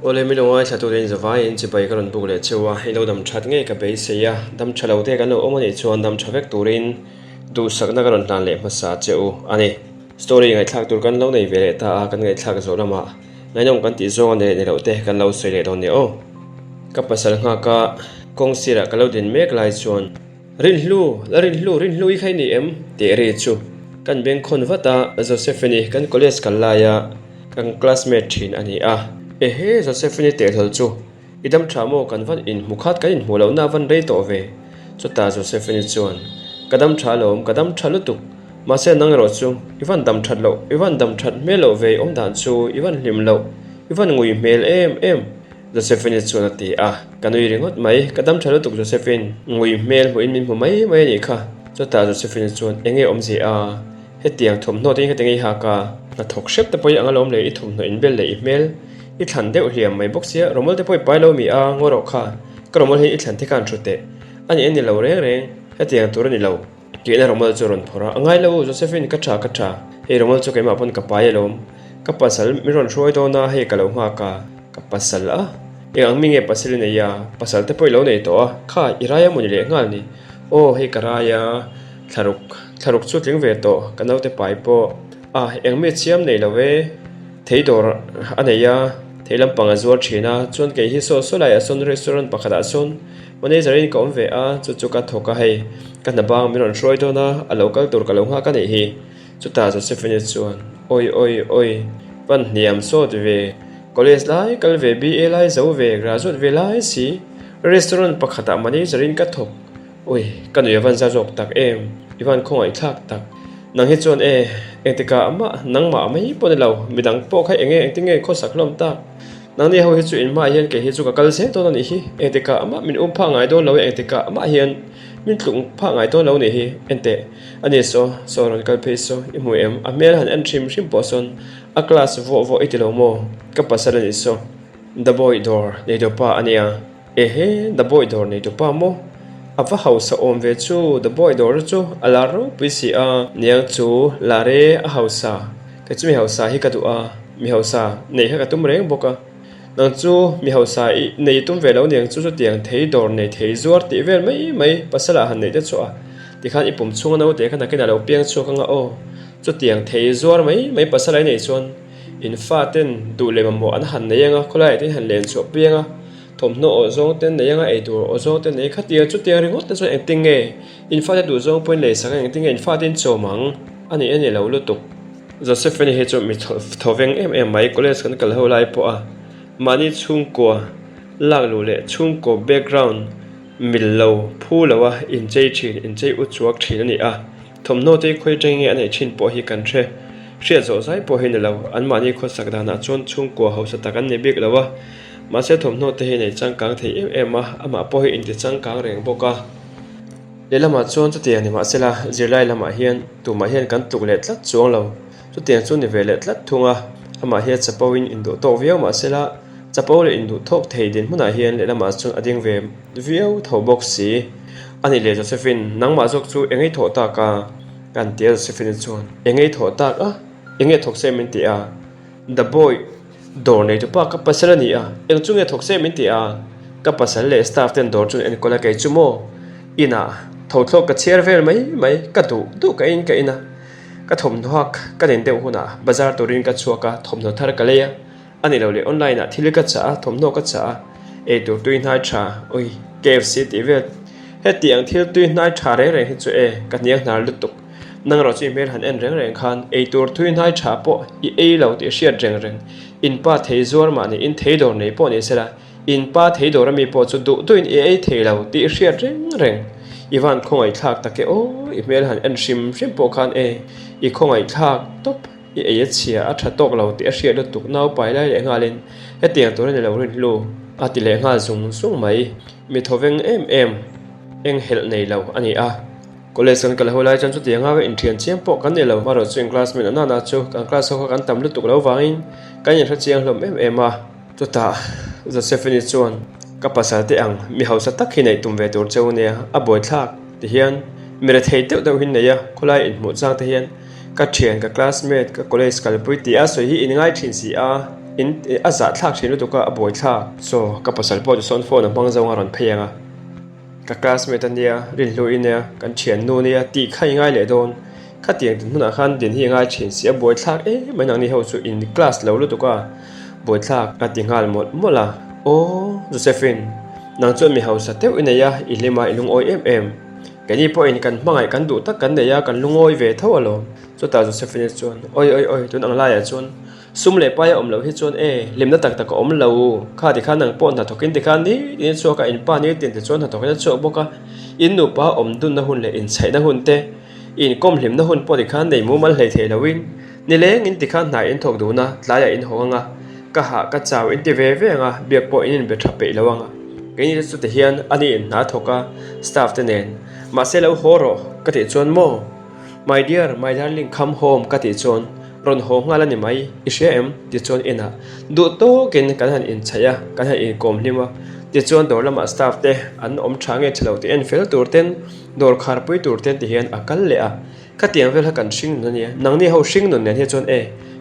Ole mi longa chatu den zawai in chipai karon pule chewa hilo dam that nge ka be se ya dam chalo te kan o mani chuan dam thavek turin du sakna karon tan le masa cheu ani story ngai thak tur kan lo nei vele ta kan ngai thak zo lama ngai nong kan ti zo ne ne lo te kan lo se le don ne o ka pasal nga ka kong sira ka lo din mek lai chuan rin hlu I khai ni em te re chu kan beng khon wata Josephine kan college kan la ya kan classmate thin ani a ehe Josephine te thol chu idam thamo kan van in mukhat kan in mulo na van rei to ve chuta Josephine chuan kadam thalo tuk ma se nang ro chu iwan dam that melo ve om dan chu iwan lim lo iwan ngui mel em Josephine chuan ti a kanui ringot mai kadam thalo tuk Josephine ngui mel mo in min mo mai ni kha chuta Josephine chuan enge om ji a hetiang thom no te tengi ha ka na thok shep te poi angalom le I thom no in bel le email I thlan deuh hliam mai boxia romol te poi pailo mi a ngoro kha ka romol hi I thlan te kan thute ani eni lo reng hetiang tur ni lo ki na romol churon phora angai lo Josephine ka tha he romol chu keima pon ka pailom ka pasal miron roi to na he ka lo nga ka pasal a e ang minge pasil ne ya pasal te poi lo nei to kha iraya mun le ngal ni o he karaya tharuk chu tling ve to kanau te pai po a engme chiam nei lo ve theidor aneya theilam panga zuar thina chon ke hi so lai a son restaurant pakhada son manager in kom ve a chu ka thoka hei kan na bang miron roi to na a local tur ka lo nga ka nei hi chuta Josephine chuan oi pan niam so de ve college lai kal ve BA lai zo ve graduate ve lai si restaurant pakhata manager in ka thok oi kan yavan za jok tak em iwan khoi thak tak nang hi chon etika ama nang ma mai pon lo midang po khai enge engtinge kho saklom ta nang ni ho hi chu in ma hian ke hi chu ka kal se to ni hi etika ama min pha ngai do lo etika ama hian min tlung pha ngai to lo ni hi ente ani so ron kal pe so I mu em a mel han en trim poson a class vo itilo mo ka pasal ni so the boy door nei do pa ania ehe the boy door nei do pa mo ava house om ve chu the boy door chu alaro pisi a niang chu lare a house ka chu mi house hi ka tu a mi house nei ha ka tum reng boka nang chu mi house I nei tum ve lo niang chu tiang thei dor nei thei zuar ti vel mai pasala han nei te chu a ti khan ipum chung no te khan ka na lo piang chu ka nga o chu tiang thei zuar mai pasala nei chuan in fa ten du le mo an han nei anga khulai tin han len chu pianga thom no o zong ten nei anga ei tur o zong ten nei khatia chu tiang ringot te chu acting nge in fa du zong point le sang acting in fa tin chomang ani lo lu tuk Josephine he chu mi thoveng em mai college kan kal ho lai po a mani chung ko lak lu le chung ko background millo phulawa in chei u chuak thin ani a thom no te khoi teng ani thin po hi kan the hria zo sai po hin lo an mani kho sakda na chon chung ko hausa takan ne bek lawa ma se thom no te he nei changkang thei em ama po hi in te changkang reng boka lelama chon chu te ani ma sela zirlai lama hian tu ma hian kan tuk le tlat chuang lo chu te chu ni vele tlat thunga ama hi chapawin indo to viau ma sela chapaw le indu thok thei din huna hian lelama chun ading ve viau tho box si ani le Josephine nangma jok chu engei tho ta ka kan te Josephine chon engei tho ta a engei thok se min ti a the boy dor nei to pa ka pasal ni a eng chunge thok se min ti a ka pasal le staff ten dor chun en kola kai chumo ina tho thlok ka chair vel mai ka du ka ina ka thom hak ka den deu huna bazar torin ka chuaka thom no thar ka leya ani lo le online a thil ka cha thom no ka cha e tu tuin hai tha oi KFC tivel heti ang thil tuin nai tha re hi chu ka niang nar lutuk nang ro chi mel han en reng khan e tur tuin hai tha po e lo ti shia reng in pa thei zor ma ni in thei dor nei po ni sela in pa thei dor mi po chu du tuin e thei lo ti shia reng iwan khongai thak take o I mel han en sim po khan I khongai thak top e chia a tha tok lo ti a hria lutuk nau pai lai le ngalin hetiang tur ni lo rin lu ati le nga sung mai mi thoveng em eng hel nei lo ani a college kan kal holai chan chu tianga we in thian chiam po kan ne lo maro chung classmate na chu kan class ho kan tam lutuk lo wangin kan ya chiang hlom em a chu ta Josephine chuan ka pasal te ang mi hausa tak hi nei tum ve tur cheu ne a boy thak ti hian mi ra thei teu hin ne ya khulai in mu chang te hian ka thian ka classmate ka college kal pui ti a so hi in ngai thin si a in aza thak thinu tu ka aboi thla so ka pasal po son phone bang zonga ron pheyanga ka classmate ania rin lu inia kan thian nu nia ti khai ngai le don kha tiang huna khan din hi ngai thin sia boi thak mai nang ni ho chu in class lo lu tu ka boi thak ka tingal mot mola o Josephine nang chon mi hausa teu ineya ilema ilung oi cái po in kan mangai kan du tak kan neya kan lungoi ve tho alo chu ta Josephine chon oi tun ang lai chon sum le pa ya om lo hi chon limna tak tak om lo kha ti khan nang pon na thokin ti khan ni chu ka in pa ni tin ti chon na thokin chu boka in nu pa om dun na hun le in chai na hun te in kom lim na hun po ti khan nei mu mal hlei the lawin ni leng in ti khan na in thok du na tlaya in honganga ka ha ka chaw in ti ve ve nga biak po in be tha pe lawanga cái này số thể hiện anh em nã thọ cả staff tên nền mà sẽ lâu horo cái thể chọn mo my darling come home cái thể chọn ron home ngay là niệm ấy ý em thể chọn ina đủ to cái cái hành in chaya cái hành in com lima thể chọn đó là mà staff te anh trang nghe chlau te en fel tur ten dor khar pui tur ten thể hiện akal le a cái tiếng vel kan sing nó nhé nang ni hậu sing nó nhé thể chọn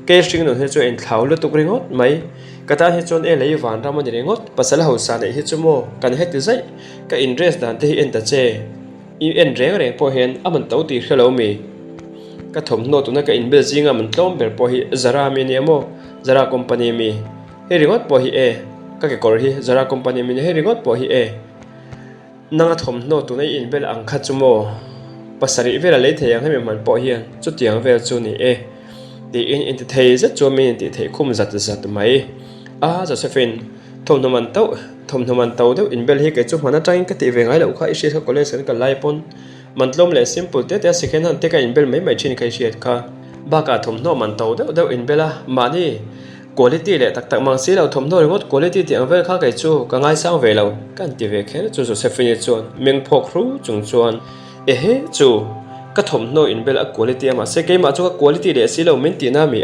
cái sing nó thể chọn in tháo lu tục ringot mấy kata he chon lấy van ramon de ngot pasal hausa nei he chumo kan he ti zai ka interest dan te en ta che i en reng po hen aman to ti hello mi ka thom no tu na ka in beijing aman tlom ber po hi zara mi ne mo zara company mi he ringot po hi ka ke kor hi zara company mi he ringot po hi nanga thom no tu na in bel ang kha chumo pasari vela le theyang he man po hian chu tiang vel chu ni ti in ti thei zat chu mi ti thei khum zat mai Josephine thom noman tau deu in bel hi ke chu mana tang ka ti ve ngai lo kha i she college kan ka lai pon mantlom le simple te second hand te ka in bel mai chin kai shiat kha ba ka thom no man tau deu in bela mani quality le tak mang si lo thom no ngot quality ti ang vel kha kai chu ka ngai sang ve lo kan ti ve khe chu Josephine chon meng phok ru chung chuan he chu ka thom no in bel a quality ma se ke ma chu ka quality le si lo men ti na mi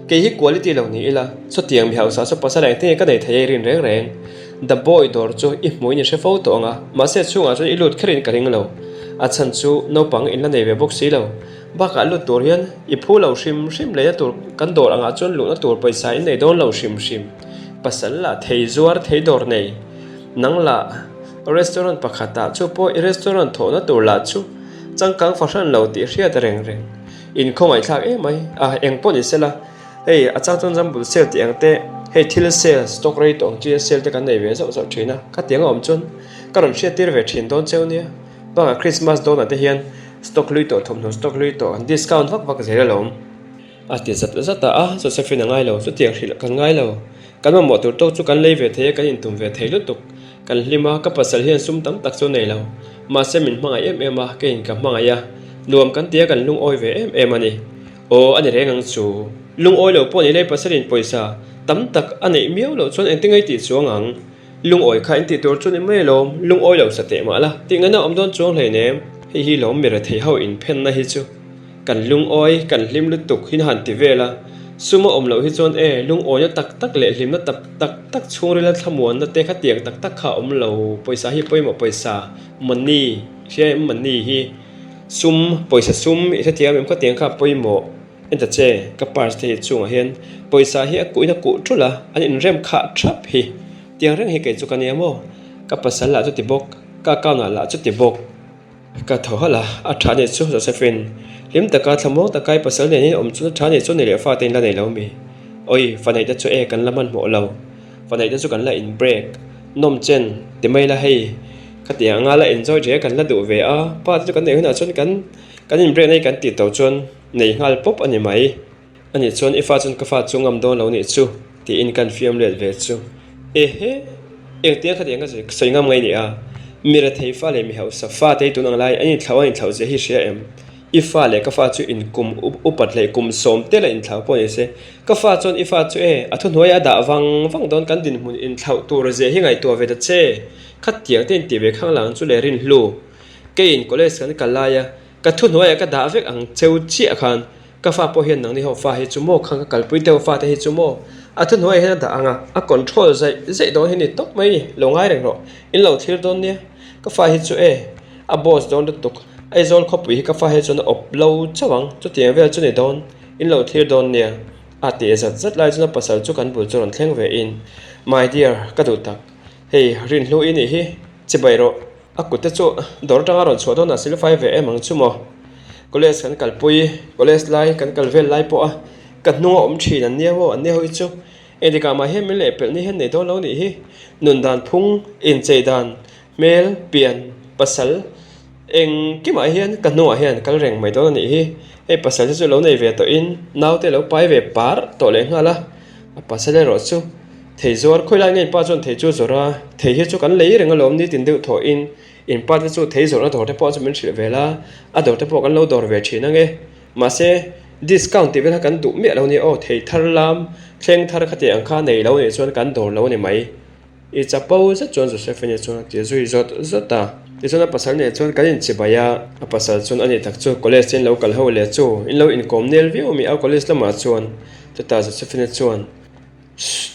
cái hi quality lo ni ila so tiang mi hausa so pasal ang te ka dei thei rin reng the boy dor chu I moi ni se photo nga ma se chunga chu ilut khrin ka ring lo a chan chu no pang in la nei ve box si lo ba ka lu tur hian I phu lo shim le tur kan dor anga chon lu na tur paisa in nei don lo shim pasal la thei zuar thei dor nei nang la restaurant pakhata chu po restaurant tho na tur la chu changkang fashion lo ti hria ta reng in khomai thak mai eng pon isela achang chon jam bul sel ti angte thil sel stock rate ong chi sel te kan nei ve zo thina ka tiang om chon karon she tir ve thin don cheu nia ba Christmas don ate hian stock lui to thom no stock lui to discount vak zera lom ati zat Josephine ngai lo chu tiang hril kan ngai lo kan ma motor to chu kan lei ve the kan in tum ve thei lu tuk kan lima ka pasal hian sum tam tak chu nei lo ma se min hmanga em ke in ka hmanga ya nuam kan tia kan lung oi ve em ani ani rengang chu lung oi lo po ni le pasarin poisa tam tak ani miau lo chon eng tingai ti chuangang lung oi kha in ti tur chu ni mai lo lung oi lo sate ma la tingana om don chuang hlei nem hi lo mera thei ho in phen na hi chu kan lung oi kan lim lu tuk hin han ti vela sumo om lo hi chon lung oi tak le lim na tak chhuri la thamuan na te kha tiang tak kha om lo poisa hi poimo poisa money she money hi sum poisa sum i thiam em kha tiang kha poimo en ta che ka par the chunga hian poisa hi ku ina ku thula an in rem kha thap hi tiang reng hi ke chu kan emo ka pasal la chu ti bok ka na la chu ti bok ka tho hala a thane chu Josephine lim ta ka thamo ta kai pasal ne ni om chu thane chu ne le fa ten la nei lo mi oi fa nei ta chu kan laman mo lo fa nei ta chu kan la in break nom chen ti mai la hei ka tiang nga la enjoy je kan la du ve pa chu kan nei huna chon kan in break nei kan ti to chon nei ngal pop ani mai ani chon ifa chon ka fa chungam don lo ni chu ti in kan fiam le ve chu eng tia kha tiang ka soingam ngai ni mira thei fa le mi hausa fa te tu nang lai ani thlau je hi sia em ifa le ka fa chu in kum upat le kum som te la in thlau po ni se ka fa chon ifa chu athun hoya da wang don kan din mun in thlau tur je hi ngai to ve ta che khat tiang ten ti ve khang lang chu le rin hlu ke in college kan kalaya ka thun hoya ka da vek ang cheu chi khan ka fa po hian nang ni ho fa hi chu mo khang ka kalpui te fa te hi chu mo athun hoya hen da anga a control zai don hin ni tok mai ni longai reng ro in lo thil don nia ka fa hi chu a boss don de tuk ai zol khopui ka fa he chon op lo chawang chu tiang vel chu ni don in lo thir don nia ati zat zat lai chuna pasal chu kan bul chu ron thleng ve in my dear ka du tak hei rin hlu in hi chibairo akute chu dor tanga ron chho don asil fai ve emang chumo college kan kalpui college lai kan kalvel lai po a kan hnunga om thin an nia wo an nia hoi chu edika ma he mel epel ni hen nei do lo ni hi nun dan phung in chei dan mel pian pasal eng ki ma hian kan hnunga hian kal reng mai do ni hi e pasal chu lo nei ve to in naute lo pai ve par to le ngala pasal ro chu thei zor khoi lai ngai pa chon thei chu zora thei hi chu kan lei reng alom ni tin deu tho in pa chu thei zora dor te po chu men thil vela a dor te po kan lo dor ve thina nge ma se discount ti vel kan du me lo ni o thei thar lam thleng thar khati ang kha nei lo ni chon kan dor lo ni mai i chapau za chon Joseph ni chon ti zui zot zota ti chon pasal ne chon kan in chibaya a pasal chon ani tak chu college chen local ho le chu in lo in kom nel vi mi a college lama chon ta Joseph ni chon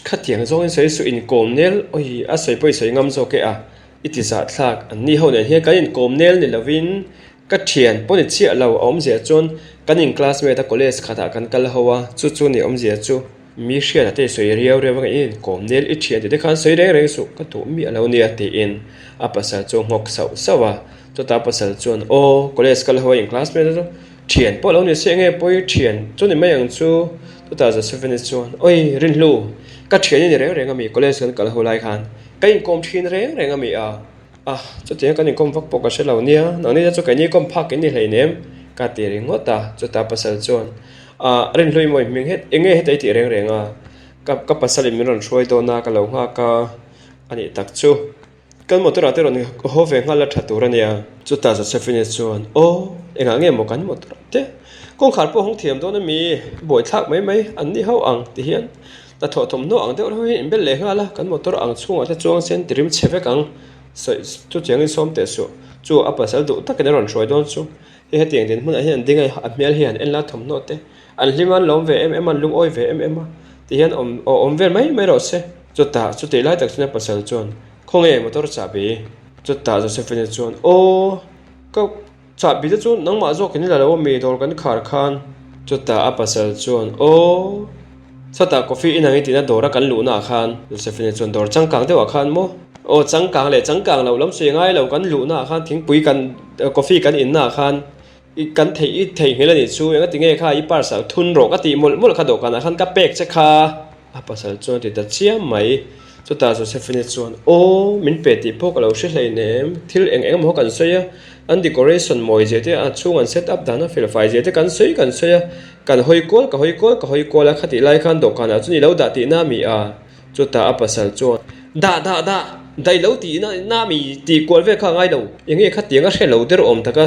khatiang zong in sei su in kom nel oi a soi poi soi ngam zo ke a iti za thlak an ni ho ne he kan in kom nel ni lovin ka thian poni chi lo om je chon kan in classmate a college khata kan kal howa chu chu ni om je chu mi hriat ate soi riau rewa in kom nel I thian de khan soi reng su ka tu mi alo ni ati in a pasal chu ngok sau sawa to ta pasal chon o college kal howa in classmate chu thian po lo ni se nge poi thian chu ni mai ang chu 2007 chuan oi rin hlu ka thian ni reng ami college kan kal ho lai khan ka in kom thin reng ami a chu te kan in kom vak po ka se lo nia nang ni chu ka ni kom phak ni hlei nem ka ti ring ngota chu ta pasal chuan rin hlui moi ming het enge het ai ti reng ka pasal mi ron throi do na ka lo nga ka ani tak chu kan motor ate ron ho ve nga la thatur ania chu ta sa sefine chuan o enga nge mo kan motor te kong khar po hong thiam do na mi boi thak mai an ni ho ang ti hian ta tho thom no ang de ho in bel le nga la kan motor ang chunga te chuang sen trim cheve kang chu chiang in som te su chu a pasal du ta kan ron throi don chu he tiang din mun a hian dingai a mel hian en la thom no te an liman lom ve em an lung oi ve em ti hian om ver mai ro se chu te lai tak chuna pasal chuan khong e motor cha bi chu ta Joseph ni chuan o ka cha bi chu nang ma zo kin la lo mi dor kan khar khan chu ta a pasal chuan o sata coffee in angi tina dora kan lu na khan Joseph ni chuan dor changkang te wa khan mo o changkang lo lam se ngai lo kan lu na khan thing pui kan coffee kan in na khan I kan thei ngela ni chu enga tinge kha I parcel thun ro ka ti mol kha do kana khan ka pek che kha a pasal chuan ti ta chiam mai chu ta Joseph ni chuan o min pe ti phok lo hre hlei nem thil eng mo kan soya an decoration moi je te a chung an set up dana fel fai je te kan soya kan hoi kol a khati lai khan do kana chu ni lo da ti na mi a chu ta a pasal chuan da dai lo ti na mi ti kol ve kha ngai lo enge khatianga hre lo der om taka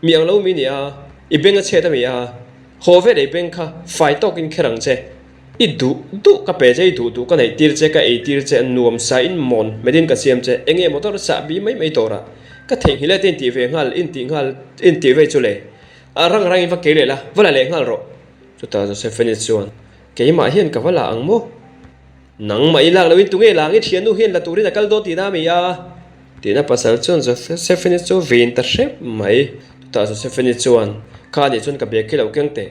miang lo mi nia I benga che ta mi a ho ve dei beng kha fai tok in kherang che I du ka pe je du ka nei tir che ka e tir che nuam sa in mon medin ka siam che enge motor sa bi mai tora ka thei hile tin ti ve ngal in ti ve chu le a rang in va ke le la wala le ngal ro chu ta se feni chuan ke ma hian ka wala ang mo nang mai lang lo in tu nge lang I thian nu hian la turin akal do ti na mi a tina pasal chuan se feni chu vin ta shep mai ta se feni chuan kha ni chun ka be khilo keng te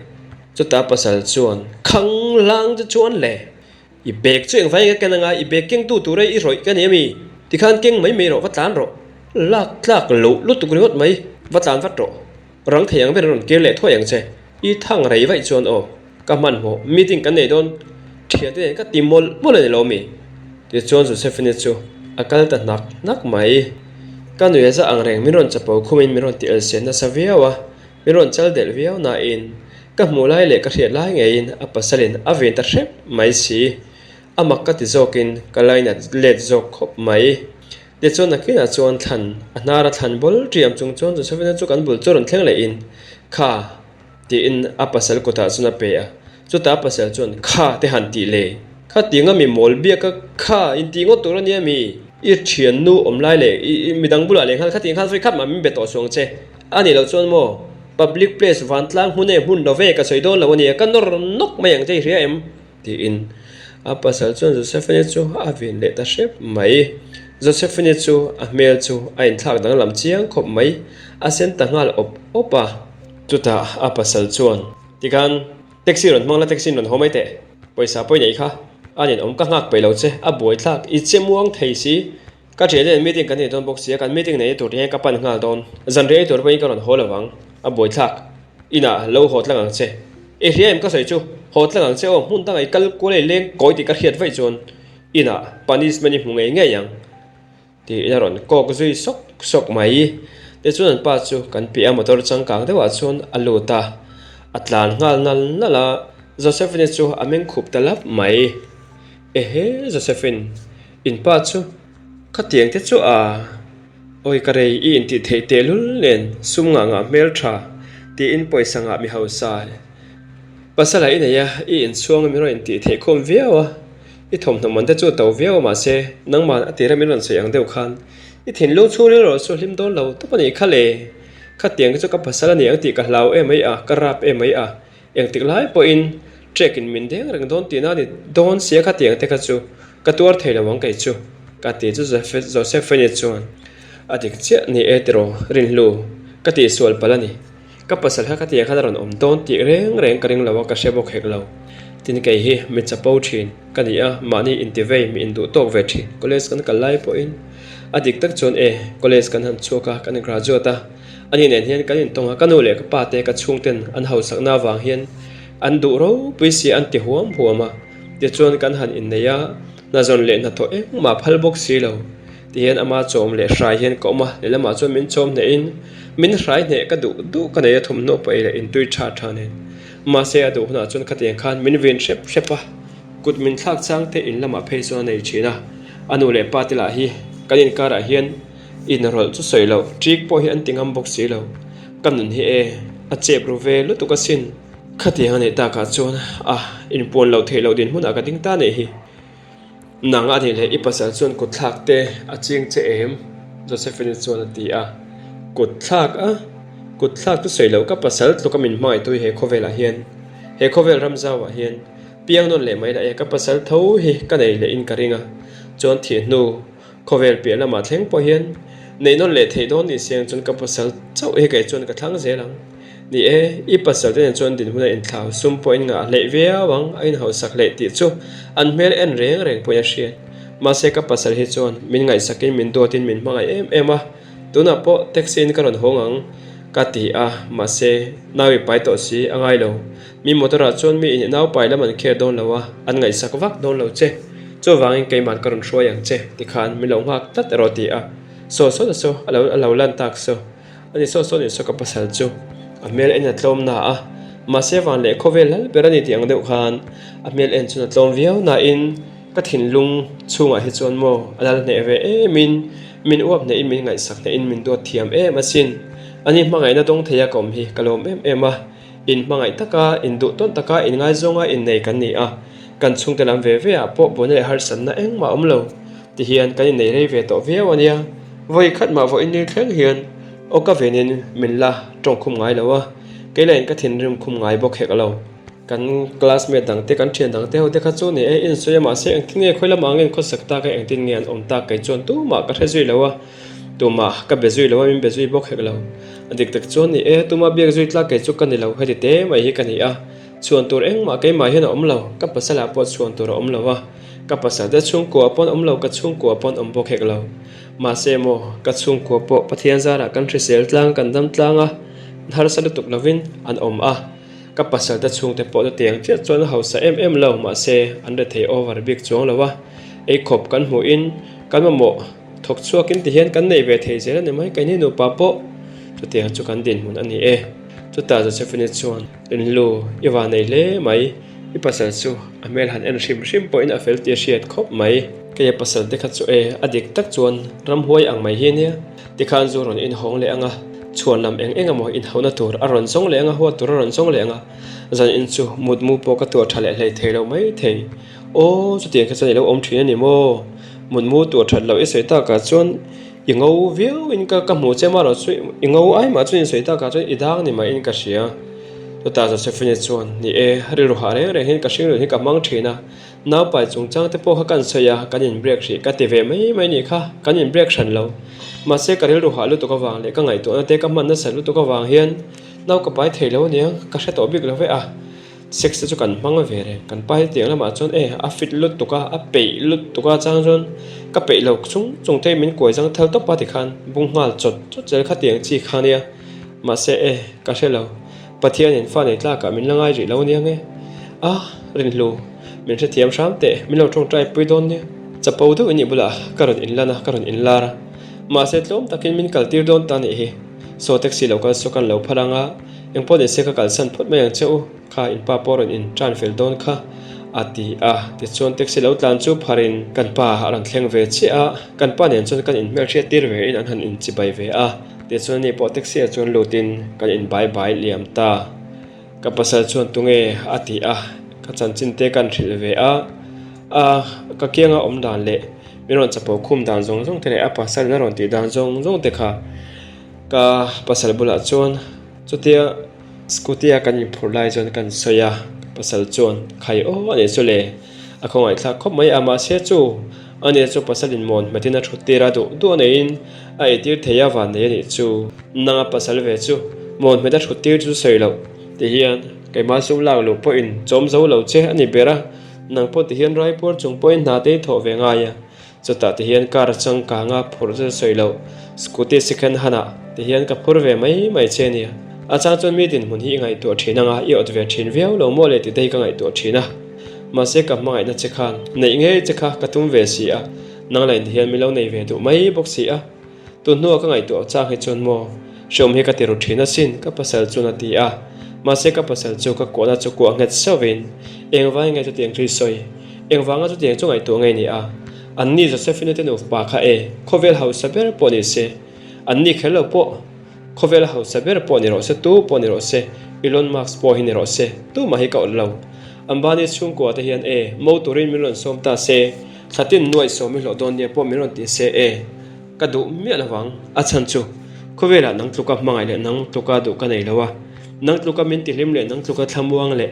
chu ta pasal chuan khang lang chu chuan le I bek chu eng vai ka kenanga I bek keng tu rei I roi ka ni mi ti khan keng mai ro va tlan ro lak lu tu gri hot mai va tlan va ro rang theyang be ron ke le tho yang che I thang rei vai chuan o ka man mo meeting kan nei don thia te ka timol le lo mi ti chuan Joseph ni chu akal ta nak mai kan nu za ang reng miron chapo khumin miron ti el sen na saviawa miron chal del viau na in ka mulai le ka hriat lai ngein a pasalin a ven ta hrep mai si amak ka ti zokin kalaina let zok khop mai de chon akina chon than anara than bol triam chung chon jo sevena chu kan bul choron thleng le in kha ti in a pasal ko ta chuna pe a chu ta pasal chon kha te han ti le kha tinga mi mol bia ka kha in tingo tur ania mi I thian nu om lai le I midang bula le khan khating khan soi khat ma min be to song che ani lo chon mo public place van tlang hune hun lo ve ka soi don lo ni ka nor nok mai ang chei hria em ti in a pasal chon Joseph ni chu a vin le ta shep mai Joseph ni chu a mel chu a in thak dang lam chiang khop mai a sen ta ngal opa chu ta a pasal chuan ti kan taxi ron mang la taxi ron homai te poisa poi nei kha anin om ka ngak pe lo che a boi thlak I chemuang thei si ka chele meeting kan ni don box ya kan meeting nei tur he ka pan ngal don zan re tur pai ka ron holawang a boi thlak ina lo hot lang che e hiam ka sei chu hot lang che o hun tang ai kal ko le leng koi ti ka hiat vai chon ina punishment ni hmung nge yang ti ina ron ko ko zui sok mai te chuan pa chu kan pi a motor chang kang dewa chun aluta atlan ngal nal nala Josephine chu ameng khup talap mai ehe Josephine in pa chu khatiang te chu a oi karei in ti thei te lul len sumnga nga mel tha ti in poisa nga mi hausa pasala ina ya in chuang mi ro in ti thei khom viawa I thom thom man te chu to viawa ma se nangman atira mi ron se yang deu khan I thin lo chu le ro so lim don lo to pani khale khatiang chu ka pasala ni ang ti ka hlau e mai a karap e mai a eng tik lai po in check in min deng reng don ti na ni don sia khatiang te ka chu ka tur thei lawang kai chu ka ti chu Joseph ni chuan adik che ni etro rin lu ka ti sual palani ka pasal ha ka ti kha ron om don ti reng ka ring lawa ka shebo khek lo tin kai hi mi chapo thin ka ni a mani intivei mi indu tok ve thi college kan kalai po in adik tak chon e college kan han chuka kan graduate ani nen hian kan in tonga kanu le ka pa te ka chungten an hau sakna wang hian an du ro puisi an ti huam huama ti chon kan han in neya na zon le na to e ma phal box si lo ti hian ama chom le hrai hian ko ma le lama chom min chom ne in min hrai ne ka du ka ne thum no pa ile in tui tha tha ne ma se adu na chon khateng khan min vin shepa kut min thak chang te in lama phei so nei china anu le patila hi kanin kara hian in rol chu soilo trik po hi an tingam box si lo kanun hi e a chep ru ve lu tu ka sin khatiang ani ta ka chon in pon lo thei lo din hun aka ding ta nei hi nang ani le ipasal chon ko thlak te a ching che em Josephine chon ti a ko thlak tu soilo ka pasal tu ka min mai tu he khovela hian he khovel ramzawa hian piang non le mai la e ka pasal tho hi ka nei le in karinga chon thi nu khovel pe la ma thleng po hian nei non le thei don ni siang chon ka pasal chau e kai chon ka thang zelang ni e I pasal ten chon din huna in thlau sum po in nga le vea wang ain hau sak le ti chu an mel en reng po ya hriat ma se ka pasal hi chon min ngai sakin min do tin min mangai em a tuna po taxi in karon hongang ka ti a ma se nawi pai to si angai lo mi motora chon mi in naw pai laman khe don lawa an ngai sak wak don lo che chu wangin keiman karon hruayang che ti khan mi lo ngak tat ro ti a so alo lan tak so ani so ni so ka pasal chu amel en atlom na a ma se wan le khovel hal berani tiang deuh khan amel en chuna tlom viau na in ka thin lung chunga hi chon mo alal ne ve min uap ne in min ngai sak ne in min do thiam masin ani mangai na dong theya kom hi kalom a in mangai taka in du ton taka in ngai zonga in nei kan ni a kan chung te lam ve a po bon le har san na eng ma omlo ti hian kan nei rei ve to viau ania voi khat ma vo in ni thleng hian o ka venin min la tong khum ngai lawa ke lain ka thin rim khum ngai bok hek lo kan classmate dang te kan thian dang te ho te kha chu ni e in soya ma se ang thinge khoila mangin kho sakta ka ang tin ngian om ta kai chon tu ma ka thezui lawa tu ma ka bezui lawa min bezui bok hek lo adik tak chon ni e tu ma biak zui tla kai chu kan ni lo hedi te mai hi kan hi a chuan tur eng ma kai ma hian om lo ka pasala po chuan tur om lo wa ka pasal te chung ko apon om lo ka chung ko apon om bok hek lo ma se mo ka chung ko po pathian zara kan thrisel tlang kan dam tlanga har salu tuk lovin an om a ka pasal ta chung te po ta tiang che chon hausa lo ma se under thei over big chong lawa e khop kan mu in kan mo thok chuakin ti hian kan nei ve thei zela ne mai kaini nu pa po chu tiang chu kan din mun ani e chu ta Josephine chuan in lu iwa nei le mai I pasal chu amel han en rim po in a fel ti hriat khop mai ke pasal te kha chu e adik tak chuan ram huai ang mai hi nia ti khan zu ron in hong le anga chuan lam eng amo in hona tur aron song le anga ho tur aron song le anga zan in chu mut mu po ka tur thale hlei thei lo mai thei o chu ti kha chani lo om thina ni mo mut mu tur that lo e seita ka chuan ingo viau in ka mu chema ro chu ingo ai ma chu in seita ka chu idang ni mai in ka sia to ta Josephine chuan ni e hari ru hare re hin ka sing ro hi ka mang thina naw pai chung chang te po ha kan soya kan in break ri ka te ve mai ni kha kan in break san lo ma se karil ru halu to ka wang le ka ngai to na te ka man na salu to ka wang hian naw ka pai thei lo nia ka hre to bik lo ve a sex chu kan hmanga ve re kan pa hi tiang lama chon a fit lut tuka a pe lut tuka chang chon ka pe lo chung te min koi jang thal to pa ti khan bung ngal chot chel kha tiang chi khania ma se ka shelo pathian in fa nei tla ka min langai ri lo nia nge rin lu min se thiam sham te min lo thong trai pui don ne chapau du ni bula karon in lana karon in lara ma se tlom takin min kaltir don ta ni hi so taxi lo kal so kan lo pharanga engpo de se ka kal san phut mai ang cheu kha in pa poron in transfer don kha ati ti chon taxi lo tlan chu pharin kan pa arang thleng ve chi kan pa nen chon kan in mer che tir ve in an han in chi bai ve ti chon ni po taxi a chon lutin kan in bai bai liam ta ka pasal chon tunge ati ka chan chin te kan thil ve ka kianga om dan le miron chapo khum dan zong zong te a pasal na ron ti dan zong zong te kha ka pasal bula chon chutia scooty kan in phurlai chon kan soya pasal chon khai ane chole akhongai thla khop mai ama se chu ane chu pasalin mon matina thutira do nein a etir theya van ne ni chu nanga pasal ve chu mon meta thutir chu seilo ti hian kai ma sum lag lo po in chom zo lo che ani bera nang po ti hian rai por chung point na te tho ve nga ya chuta ti hian kar chang ka nga phur se seilo scooty second hana ti hian ka phur ve mai che ni achang chon mi tin mun hi ngai to thina nga i ot ve thin veo lo mo le ti dei ka ngai to thina ma se ka mangai na che khan nei nge che kha ka tum ve si nang lain hian mi lo nei ve du mai bok si tu nu ka ngai to cha he chon mo shom he ka ti ru thina sin ka pasal chuna ti ma se ka pasal chu ka ko na chu ko nget sawin engwai ngai to tiang thri soi engwanga chu tiang chu ngai to ngai ni an ni Joseph ne ten of pa kha khovel house saber poni se an ni khelo po khovel house saber poni ro se tu poni ro se Elon Musk po hin ro se tu ma hi ka lo ambani chung ko ta hian mo turin milon som ta se thatin noi so mi lo don ne po milon ti se ka du mi lawang a chan chu khovela nang tluka mangai le nang tluka du ka nei lawa nang tluka min ti lim le nang tluka thlamuang le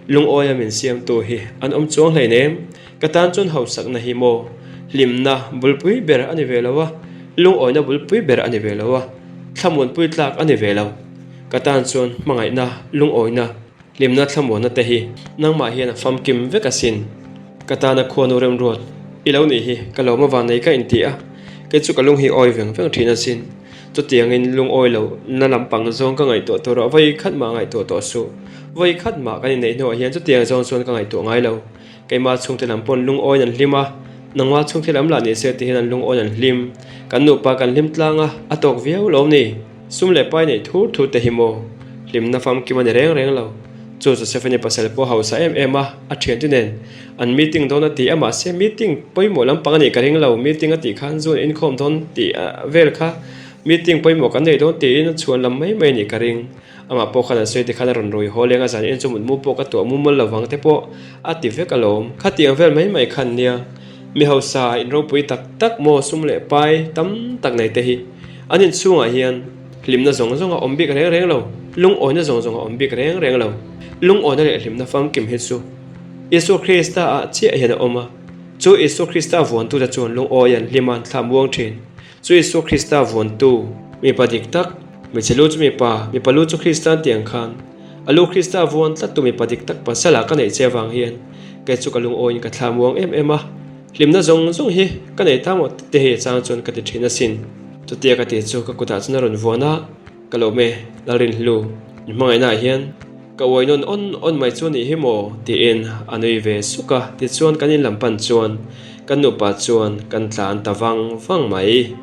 lung oya min siam to hi an chuang hlei nem ka tan chon hausak na hi mo limna bulpui ber ani velawa lung oina bulpui ber ani velawa thlamun pui tlak ani velaw ka tan chon mangai na lung oina limna thamona te hi nangma hian fam kim vekasin ka ta na khonu rem rot ilo ni hi ka lo ma van nei ka in ti ke chu ka lung hi oi veng thina sin to tiang in lung oi lo na lampang zong ka ngai to ro vai khat ma ngai to su vai khat ma ka nei no hian chu tiang zong chon ka ngai to ngai lo ke ma chung te lampon lung oi nan lima nangwa chung te lam la ni se ti hian lung oi nan lim kan nu pa kan lim tlanga atok viau lo ni sum le pai nei thur thu te hi mo lim na fam ki man reng lo chu Joseph ne pasal po house a thian tu nen an meeting dona ti ama se meeting poi mo lam pang ni ka reng lo meeting ati khan zone in khom don ti vel kha meeting poi mo kan nei don ti in chuan lam mai ni ka ring ama po khana se ti khana ron roi holenga san in chum mu po ka to mu mol lawang te po ati ve kalom khati ang vel mai khan nia mi hausa in ro pui tak mo sum le pai tam tak nei te hi anin chunga hian lim na zong a ombi ka reng lo lung oina zong a ombi ka reng lo lung oina le lim na fam kim he chu Yesu Krista chi a hian oma chu Yesu Krista von tu da chon lung oyan liman thamuang thin chu Yesu Krista von tu mi padik tak mi chelu chu mi palu chu Kristan tiang khan alu Krista von tla tu mi padik tak pasala ka nei chewang hian ke chu ka lung oin ka thamuang ema lim na zong hi ka nei thamo te he chang chon ka ti thina sin tu te ka ti chu ka kuta chna ron vona ka lo me larin lu mangai na hian ka woinon on mai chu ni hi mo ti in anui ve suka ti chuan kanin lampan chuan kan nu pa chuan kan tlan tawang wang mai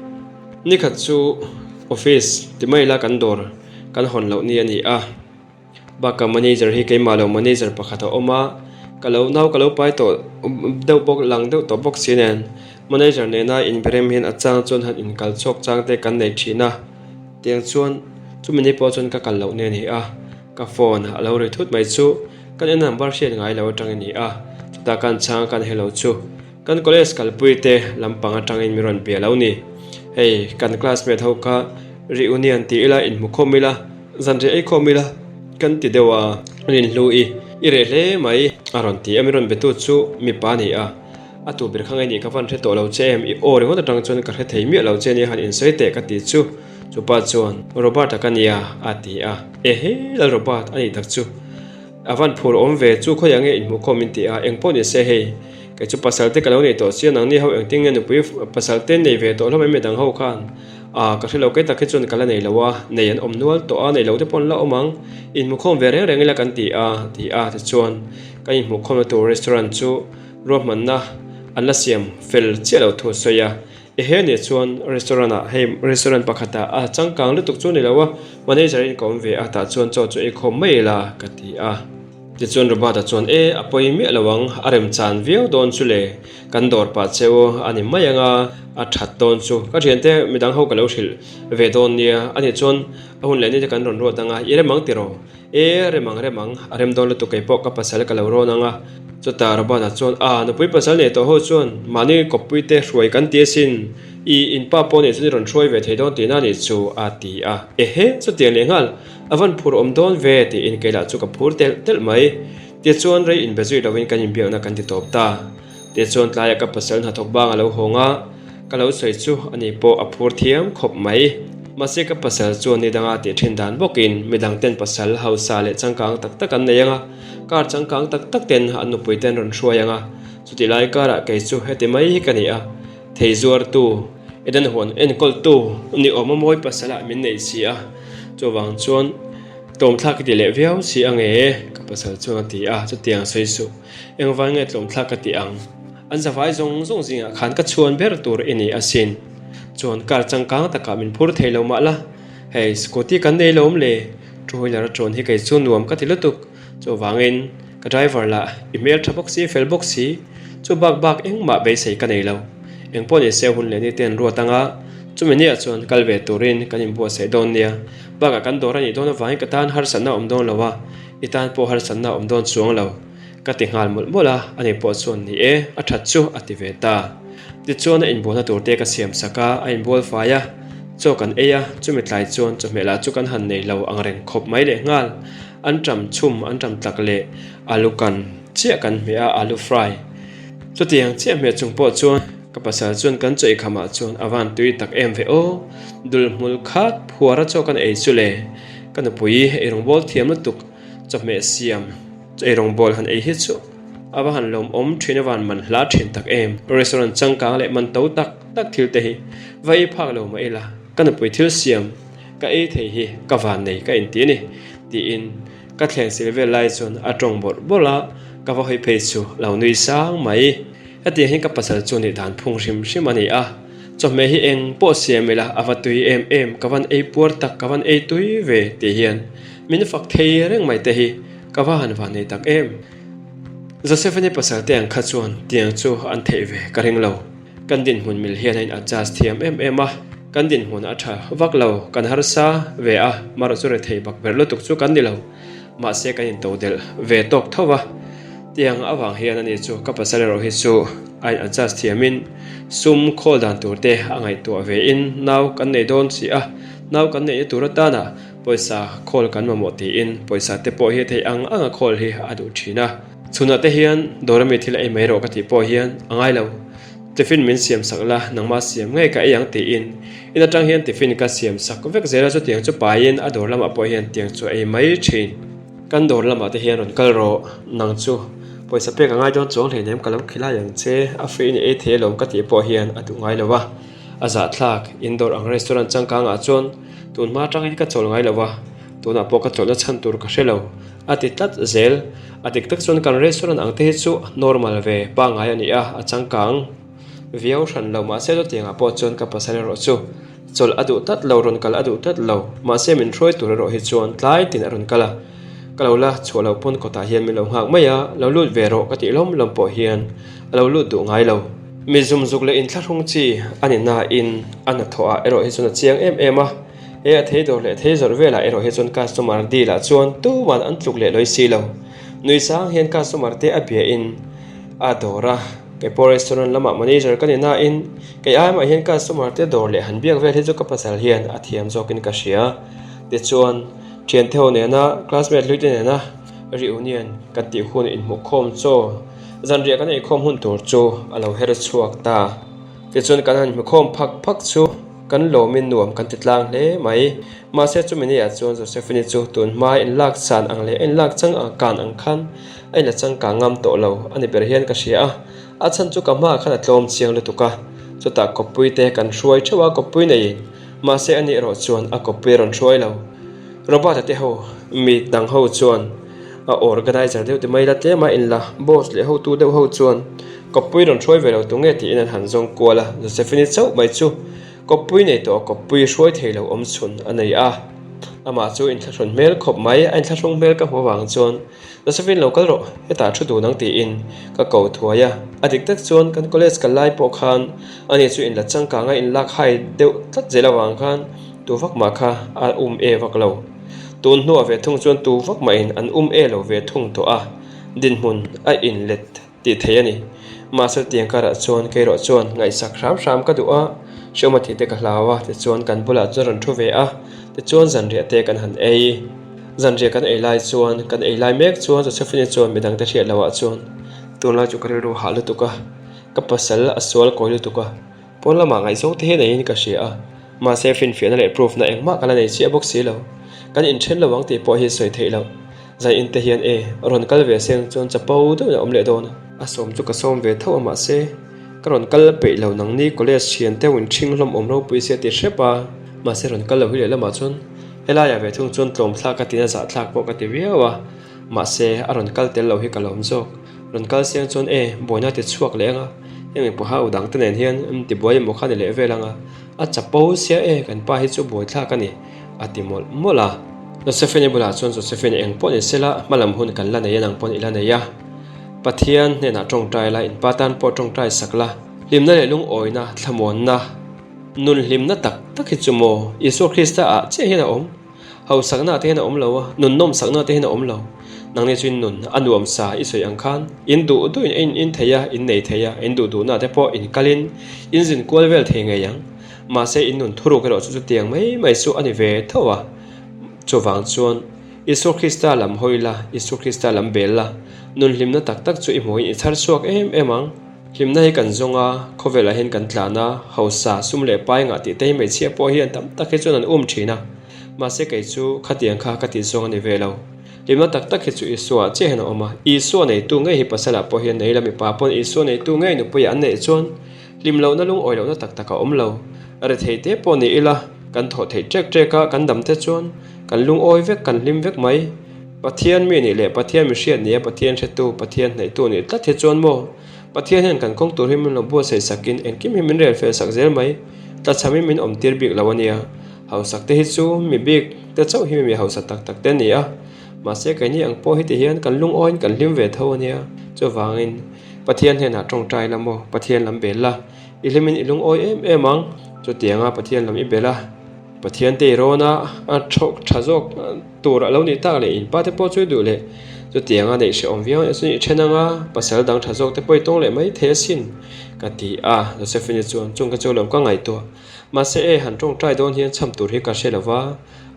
ni khat chu office ti mai la kan dor kan hon lo ni ani ba ka manager hi ke malo manager pakhatha oma kalau nau kalau pai to deu bok lang deu to bok sinen manager ne na in brem hin achang chon han in kal chok chang te kan nei thina tiang chuan chu mini po chon ka kal lo ne ni ka phone alo re thut mai chu kan number share ngai lo tang ni ta kan chang kan hello chu kan college kal pui te lampang atang in miron pe lo ni hey kan classmate ho ka reunion ti ila in mukhomila zanre ai khomila kan ti dewa rin lui ire le mai aron ti amiron betu chu mi pa ni atu bir khangai ni ka van the to lo chem I ore ho tang chon ka the thei mi lo che ni han in sei te ka ti chu chupa chuan Robert kania ati he la Robert ani tak chu avan phur om ve chu khoi ange in mu community a engpo ni se hei ke chu pasal te kalo nei to chian ang ni ho eng ting ne pui pasal te nei ve to lo me dang ho khan ka thilo ke ta ke chun kala nei lawa nei an om nual to a nei lo te pon la omang in mu khom ve reng la kan ti a te chuan ka in mu khom to restaurant chu ro man na an la siam fel chelo thu soya he ne chuan restaurant a he restaurant pakhata a changkang lu tuk chu nei lawa manager in kom ve a ta chuan cho chu e khom mai la ka ti a ti chuan ro ba ta chuan apoi mi lawang arem chan viau don chu le kan dor pa cheo ani mayanga a that don chu ka riante midang ho ka lo thil ve don nia ani chuan a hun le ni kan ron ro tanga ere mang tiro remang arem don lu tu kai po ka pasal ka lo ro nanga chu ta ro ba ta chuan no pui pasal ne to ho chuan mani kopui te hruai kan ti sin in pa po ne chu ron throi ve thei don ti na ni chu a ti a he chu ti le ngal avan phur om don ve ti in kela chu ka phur tel mai ti chuan rei in bezui lovin kan in biang na kan ti top ta ti chuan tlaya ka pasal na thok bang alo honga ka lo soi chu ani po a phur thiam khop mai mase ka pasal chu ni danga ti thin dan bokin midang ten pasal hausa le changkang tak tak an neyanga kar changkang tak tak ten anu pui ten ron hruayanga chu ti lai kara ke chu hete mai kani a thei zuar tu edan hon en kol tu ni omomoi pasala min nei si a chowang chuan tom thlak ti le viau si ange ka pasal chu ti a chu tiang soi su engwang nge tom thlak ti ang an zawai zong zinga khan ka chuan ber tur ini asin chuan kar changkang taka min phur theilo ma la hei scooty kan nei lom le troiler chon hi kai chu nuam ka tilutuk chowangin ka driver la email thabok si felbox si chu bak eng ma be sei ka nei lo eng pon e se hun le ni ten ro tanga chumeni a chuan kalve turin kanin bo se don nia baga kan dorani don vai ka tan har sanna om don lawa itan po har sanna om don chuang lo ka ti ngal mul mola ani po chuan ni a that chu ativeta ti chuan in bona tur te ka siam saka a in bol faya cho kan eya chumi tlai chuan chu mela chu kan han nei lo ang reng khop mai le ngal an tram chum an tram tak le alu kan chia kan me a alu fry chu tiang chia me chung po chuan ka pasal chuan kan choi khama chuan awan tui tak em ve o dul mul khat phuara cho kan ei chule kan pui erong bol thiam na tuk chome siam erong bol han ei hi chu awa han lom om thina wan man hla thin tak em restaurant changkang le man to tak thil te hi vai phak lo ma ela kan pui thil siam ka ei thei hi ka van nei ka in ti ni ti in ka thleng silver lai chuan atong bor bola ka va hoi phei chu lo nui sang mai ati hin ka pasal chuni dan phung rim ani a chome hi eng po siamela avatui em kawan ei por tak kawan ei tui ve te hian min fak thei reng mai te hi kawan van nei tak em Josephine pasal te ang khachuan tiang chu an thei ve ka ring lo kan din hun mil hian in adjust thiam em a kan din hun a tha vak lo kan har sa ve a mar chu re thei bak ber lo tuk chu kan ni lo ma se kan in to del ve tok thowa tiang awang hian ani chu ka pasal ro hi chu ai adjust thiamin sum khol dan turte angai to ve in naw kan nei don si a naw kan nei turata na poisa khol kan ma moti in poisa te po hi thei anga khol hi adu thina chuna te hian dorami thil ai mai ro ka ti po hian angai lo tiffin min siam sakla nangma siam ngai ka yang ti in ina tang hian tiffin ka siam sak vek zera chu tiang chu pain ador lama po hian tiang chu ai mai thin kan dor lama te hian ron kal ro nang chu poisa pe ka ngai don chong hleinem kalam khila yang che a free ni e the lom ka ti po hian atu ngai lowa aza thlak indoor ang restaurant changkang a chon tun ma tang ka chol ngai lowa tuna po ka chol na chan tur ka shelo ati tat zel atik tak chon kan restaurant ang te chu normal ve pa ngai ani a changkang viau ran lo ma se do tianga po chon ka pasal ro chu chol adu tat lo ron kal adu tat lo ma se min throi tur ro hi chon tlai tin aron kala kalola cholau pon kota hian mi lo hak maya lo lut vero ka ti lom po hian lo lut du ngai lo mi zum zuk le in thlung chi ani na in ana thoa ero hi chuna chiang em a e a thei dor le thei zor vela ero hi chun customer di la chuan tu wan an tluk le loi si lo nui sang hian customer te apia in adora ke por restaurant lama manager kan na in ke ai ma hian customer te dor le han biak vel hi chu ka pasal hian a thiam zokin ka shia te chuan thian theo ne na classmate lui ne na reunion kan ti hun in mu khom cho zan ria kan ei khom hun tur chu alo her chuak ta ti chun kan han mu khom phak chu kan lo min nuam kan titlang le mai ma se chu mini a chuan Josephine chu tun mai in lak san ang le in lak chang ang kan ang khan ai la chang ka ngam to lo ani ber hian ka sia a chan chu ka ma khan a tlom chiang le tuka chu ta kopui te kan hruai thewa kopui nei ma se ani ro chuan a kopui ron hruai lo robot te ho mi tang ho chuan a organizer deuh te mai la te ma in la boss le ho tu deuh ho chuan kopui ron hruai ve lo tu nge ti in an han zong kuala Josephine chau mai chu kopui nei to kopui hruai thei lo om chun anei a ama chu in thron mel khop mai an thlong mel ka howang chuan Josephine local ro heta thu du nang ti in ka ko thuaya adik tak chuan kan college ka lai po khan ani chu in la chang ka nga in lak hai deuh tlat zelawang khan tu vak ma kha a e vak lo tun nu ave thung chuan tu vak ma in an e lo ve thung to a din mun a in let ti theiani ma sa tiang kara chuan ke ro chuan ngai sak ram ka du a shoma thi te ka hlawa te chuan kan bula chuan thu ve a te chuan zan ria te kan han ei zan ria kan ei lai chuan kan ei lai mek chuan Josephine chuan midang te hriat lawa chuan tun la chu ka ru halu tuka ka pasal aswal koilu tuka pola ma ngai zo te nei ka sia ma se fin fian le proof na engma kala nei chi box si lo kan in then lawang te po hi soi thei lo zai in te hian ron kal ve seng chuan chapo tu na om le don asom chu ka som ve tho ma se karon kal pe lo nang ni college chian te win thing hlom om ro pui se ti shepa ma se ron kal lo hi le lama chun hela ya ve thung chun tlom thla ka tina za thlak po ka ti viawa ma se aron kal tel lo hi kalom zok ron kal siang chun boina ti chuak lenga emi po ha udang te nen hian ti boi mo kha ni le velanga a chapo sia kan pa hi chu boi thla ka ni atimol mola Josephine bula chun Josephine eng po ni sela malam hun kan la nei nang pon ila nei ya pathian ne na tong trai la in patan po tong trai sakla limna le lung oina thamon na nun limna tak tak hi chumo Isu Krista a che hina om hau sakna te hina om lo nun nom sakna te hina om lo nang ne chin nun anuam sa isoi ang khan in du du in theya in nei theya in du na te po in kalin in jin kwal vel the nge yang ma se in nun thuru ke ro chu tiang mai su ani ve thowa chuwang chuan Isu Krista lam hoila Isu Krista lam bella nun limna tak tak chu i moi i thar suak emang limna hi kan zonga khovela hen kan tlana hausa sumle pai nga ti te mai chia po hian tam tak he chuan an thina ma se kai chu khatiang kha ka ti zong ani velo limna tak tak he chu i suwa che hena oma i so nei tu ngai hi pasala po hian nei lami pa pon i so nei tu ngai nu puya an nei chuan limlo na lung oi lo na tak tak ka om lo are thei te po ni ila kan tho thei trek ka kan dam te chuan kan lung oi vek kan lim vek mai pathian mi ni le pathian mi hriat ni pathian thetu pathian nei tu ni tla the chuan mo pathian hen kan kong tur him lo bo sei sakin en kim him rel fe sak zel mai ta chami min om tir bik lawania hau sak te hi chu mi bik te chau hi mi hau sa tak tak te ni a ma se kai ni ang po hi te hian kan lung oin kan lim ve tho ania chu wangin pathian hen a tong trai lamo pathian lam bela ilimin ilung oi emang chu tianga pathian lam i bela pathian te rona a thok thazok tur alo ni ta le in pa te po chu du le chu tianga nei se om viang asuni thenanga pasal dang thazok te poi tong le mai the sin ka ti a Josephine chuan chung ka cholom ka ngai to ma se han tong trai don hian cham tur hi ka se lawa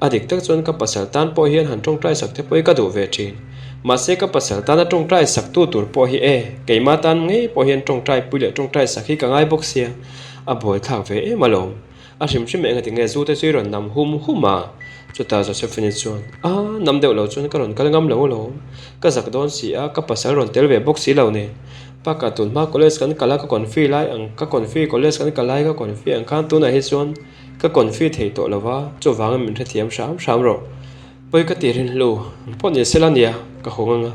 adik tak chuan ka pasal tan po hian han tong trai sak te poi ka du ve thin ma se ka pasal tan a tong trai sak tu tur po hi keima tan ngei po hian tong trai pule tong trai sak hi ka ngai box sia a boi thak ve malom a hrim eng ati nge zu te chu ron nam huma chuta Josephine chuan nam deuh lo chuan ka ron kal ngam lo ka zak don si a ka pasal ron tel ve box si lo ne pa ka tun ma college kan kala ka konfi lai ang ka konfi college kan kalai ka konfi ang khan tu na hi chuan ka konfi thei to lawa chu wang min the thiam sham ro poi ka tirin lu pon ye selania ka honganga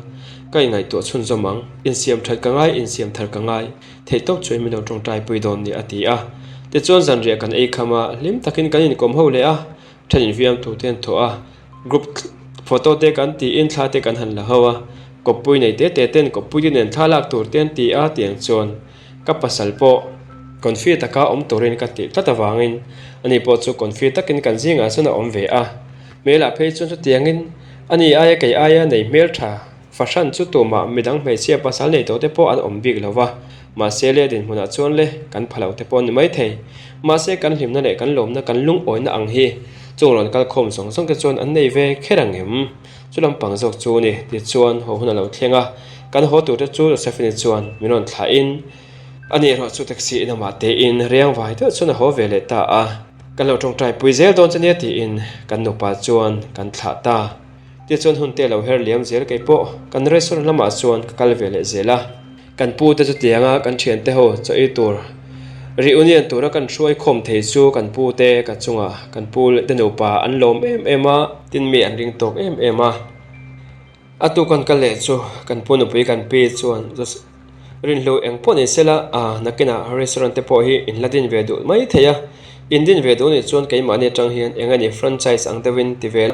kai ngai to chun zomang in siam that ka ngai in siam thar ka ngai thei tok choi mi no tong trai pui don ni ati a te chuan zan ria kan ei khama lim takin kan in kom ho le a thanin viam tu ten tho a group photo te kan ti in thla te kan han la hawa kopui nei te ten kopui nen thalak tur ten ti a tiang chon ka pasal po konfi taka om torin ka ti tata wangin ani po chu konfi takin kan zinga chuna om ve a mela phei chun chu tiangin ani aya kai aya nei mel tha fashion chu to ma midang mai sia pasal nei to te po an om big lawa ma se le din huna chon le kan phalau te pon mai thei ma se kan hlim na le kan lom na kan lung oi na ang hi chungron kal khom song ke chon an nei ve kherang em chulam pang jok chu ni ti chuan ho huna lo thlenga kan ho tu te chu Josephine chuan minon thla in ani ro chu taxi na ma te in riang vai te chuna ho ve le ta a กันเราตรงใจปุยเซลโดนจะเนี่ยตีอินกันนุปาจวนกันถาตาที่จวนหุ่นเตะเราเฮร์เลียมเซลไกโปกันเรสโซนละมาจวนกัลเวเลเซล่ากันปูแต่จะเตียงกันเชียนเตโฮจะอีตัวรีอุเนียนตัวกันช่วยข่มเทซูกันปูเตกันจุงกันปูเดนุปาอันลมเอ็มตินมีอันริงตกเอ็มอตุกันกัลเลจูกันปูนุปีกันปีจวนรินโลเองพอนี่เสละนักกินรีสอร์ทพอฮีอินลาดินเวดูไม่เทียอินดินเวดูนี่จวนไกมาเนี่ยจังเฮียนเองอันนี้แฟรนไชส์อังเดวินติเวล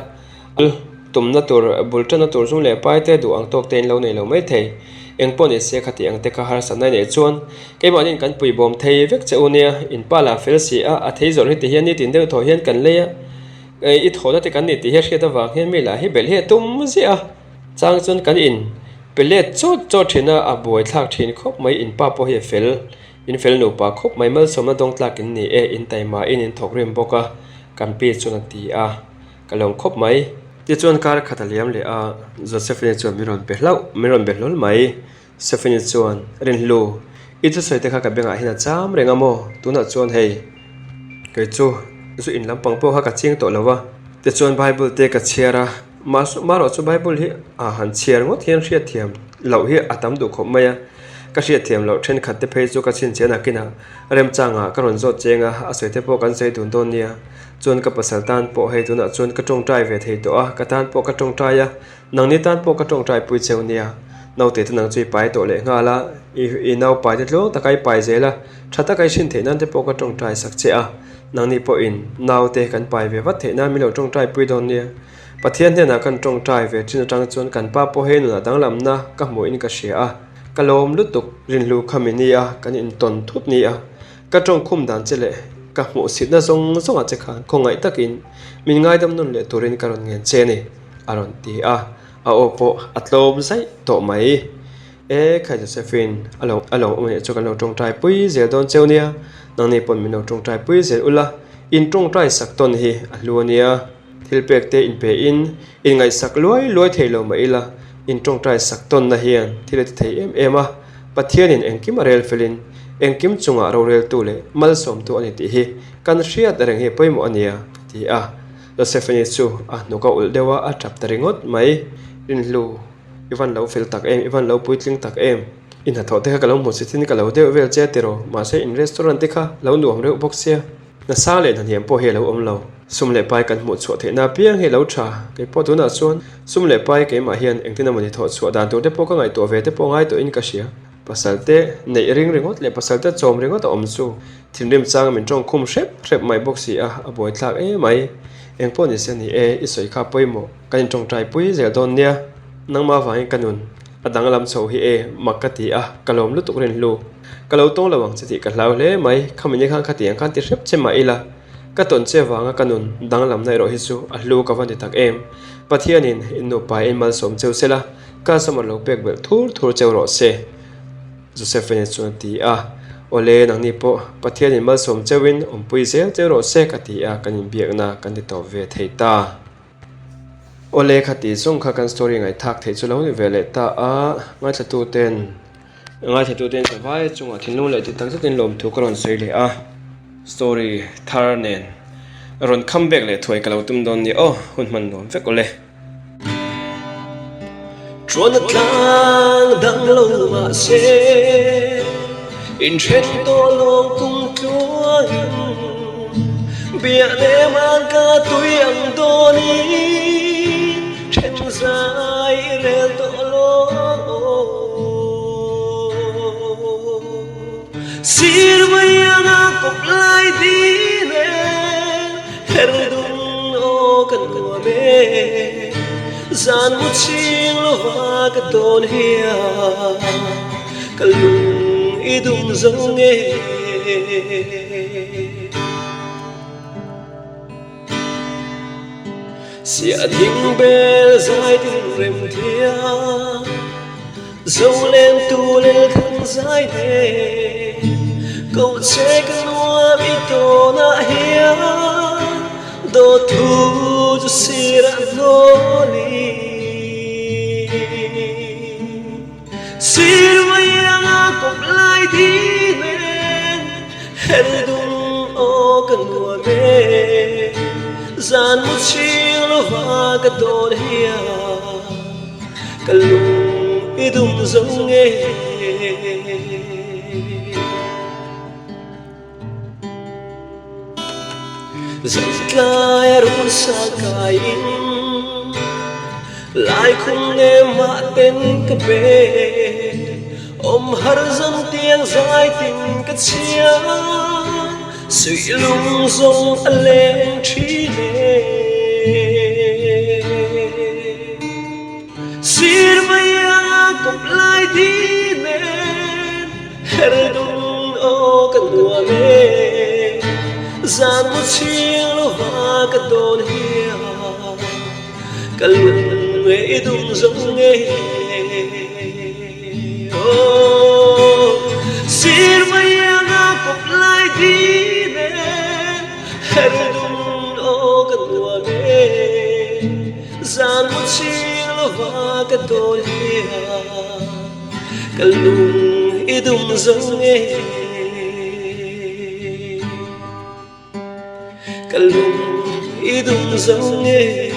ตุ่มนัตัวบุลตันนัตัวจงเล่ไปเตดูอังตกเต็นเราในเราไม่เทียเองพอนี่เสียขัดอังเตกหาสันในเนี่ยจวนไกมาเนี่ยกันปุยบอมเทียเวกเจ้าเนี่ยอินปาลาเฟลซีอาเทียจอร์ที่เฮียนนี่ตินเดอร์ทอเฮียนกันเลยอีทอนัดกันนี่ติเฮียเชื่อตะวางเฮียนไม่ละฮิเบลเฮียตุ่มเสียจังจวนกันอินเป็นเล็ดโจดที่น่าอบวยทักทิ้งคบไม่อินป้าพอเฮเฟลอินเฟลหนูปาคบไม่เมื่อสมดงตลักอินนี่อินไตมาอินถกเรียมบอกกันปีจวนตีกันลงคบไม่ที่จวนการขัดเลี้ยมเลยโจเซฟนี่จวนมิรอนเบลล์มิรอนเบลล์ไม่เซฟนี่จวนเรนลูอีจะใส่เด็กขับเบงหินาจามเรงอโมตัวน่ะจวนเฮเกิดจู่อินลำปังโปฮักจิงตัวแล้ววะที่จวนไบเบิลเตกัดเชียร์มาเราจะไบเบิลฮีหันเชียร์งดเทียนเชียร์เทียมเราฮีอาตัมดูขบไม่ก็เชียร์เทียมเราเทรนขัดเตเพย์จูก็ชินเชียนักกินเริ่มจังก็รอนโจเจงอาศัยเทปกันใส่ดุนโดนเนี่ยจวนกับภาษาตันโปให้ตัวน่ะจวนกระจงใจเวทีตัวกระตันโปกระจงใจนังนิตันโปกระจงใจปุยเซลเนี่ยเราเตะนังจุยไปตัวเลยงาละอีเราไปเด็ดลงตะไคร้ไปเจละชัดตะไคร้ชินเทนั่นเทปกระจงใจสักเจ้านังนี่โปอินเราเตะกันไปเววัดเทน่ามีเราจงใจปุยโดนเนี่ยประเทศเนี่ยนะกันจงใจเวทินจังจวนกันป้าโปเฮนุนะดังลำนะก็หมวยนี่ก็เสียก็ลมลุตุกรินลูคามินีกันอินตนทุบนี่ก็จงคุมดันเจเลก็หมวยสิทธิ์นะทรงอาจจะขานคงไงตะกินมีง่ายดำนุนเลตัวรินการอนเงินเจนี่อารอนตีโอโปอัตโลมใส่โตไหมใครจะเซฟินอารมณ์มันจะกันเราจงใจปุ้ยเสียโดนเจ้าเนี่ยนังนี่ปนมีเราจงใจปุ้ยเสียอุละอินจงใจสักตนฮีอัลลัวเนี่ยทิลเปกเตอินเปอินไงสักลอยเทลมาอีละอินตรงใจสักต้นนะเฮียนที่เลตเทเอ็มปัทเทียนินเอ็งกิมเรลเฟลินเอ็งกิมจุงเราเรลตูเลมัลสมตัวอันนี้ที่ฮีกันเชียดเริงฮีไปหมดอันนี้ที่เราเซฟนิจูนุกอุลเดวะจับตริงดไหมอินลูอีวันเราฟิลตักอีวันเราปุยลิงตักอินหัดทอดเทค่ะเราหมดสิทธิ์นี่กับเราเดวเวลเจติโรมาเซอินรีสอร์ทที่ค่ะเราหนุ่มเร็วบ็อกเซียน่าซาเลนันเหียมโปเฮเราเราสุมเล็บไปกันหมดสวดเทน่าเพียงให้เราชาเก็บพอตัวน่าส่วนสุมเล็บไปเก็บมาเฮียนเองที่นั่นมันถอดสวดด่านตัวเด็กพวกก็ไงตัวเวทพวกไงตัวอินกัชเชียภาษาเตในริงดเลยภาษาเตจอมริงดแต่อมสู้ทิ้งริมจางมันจงคุมเชฟไม่บอกสิบ่อยทักไม่เองพวกนี้เสียนี่อิสวยข้าปุยโมกันจงใจปุยเสียตอนเนี่ยนั่งมาฟังกันนุนดังลำโซฮีมักกะตีกะลมลุตุกเรนลูกะเราต้องระวังสติกันแล้วเลยไหมคำนี้ข้างคติข้างที่เชฟเช่นมาอีละก็ตนเชื่อว่ากันนุนดังลำในโรฮิสุลูกวันที่ตักปัทยานินอินโนไปอินมาสมเจ้าเสละก็สมรภูมิเบิกทูเจ้ารอเซโจเซฟเนส่วนที่โอเลนังนิโปปัทยานินมาสมเจ้าวินปุยเซลเจ้ารอเซกติกันยินเบียกนากันที่ต่อเวทตาโอเลคติส่งข้ากันสตอรี่ไงทักเทจุลาวนเวเลตาง่ายจะตูเต็นสบายจงทิ้งลงเลยที่ตั้งจะเป็นลมทุกคนสวยเลยสตอรี่ทาร์เนนรอนคัมแบ็กเลยถอยกับเราตุ้มโดนนี่หุ่นมันโดนเฟกเลยจวนกลางดังลงมาเซอินเทนโตลงกุ้งตัวเบียเนมันก็ตุยอังโดนีเทนใจเรลโตโลSirvayana koplay dine herdun okan kuame zan muchin lovak don hiya kalung idum zonge sia ding bel zai ding rem thia zolen tu lel thang zai de câu che cái nuông ito na hiya do thu cho sira noli sirvayanga koplay dinen herdun o kan nuame gian một chiếc lo va cái đồn hia cái lùng ít đụng giống nghe rất lại run sa cái lại không nghe mà tên cái bề ôm har dân tiếng dài tình cái chia suy lung rong anh lên trí nề xin maya cục lại đi nên her dun o cái đùa mê gian một chiếc lo va cái đồn hia cái lùng nghe đun giống nghe xin maya cục lại đi her dun o cái đùa mê gian một chiếc lo va cái đồn hia cái lùng ít đun giống nghe cái lùng ít đun giống nghe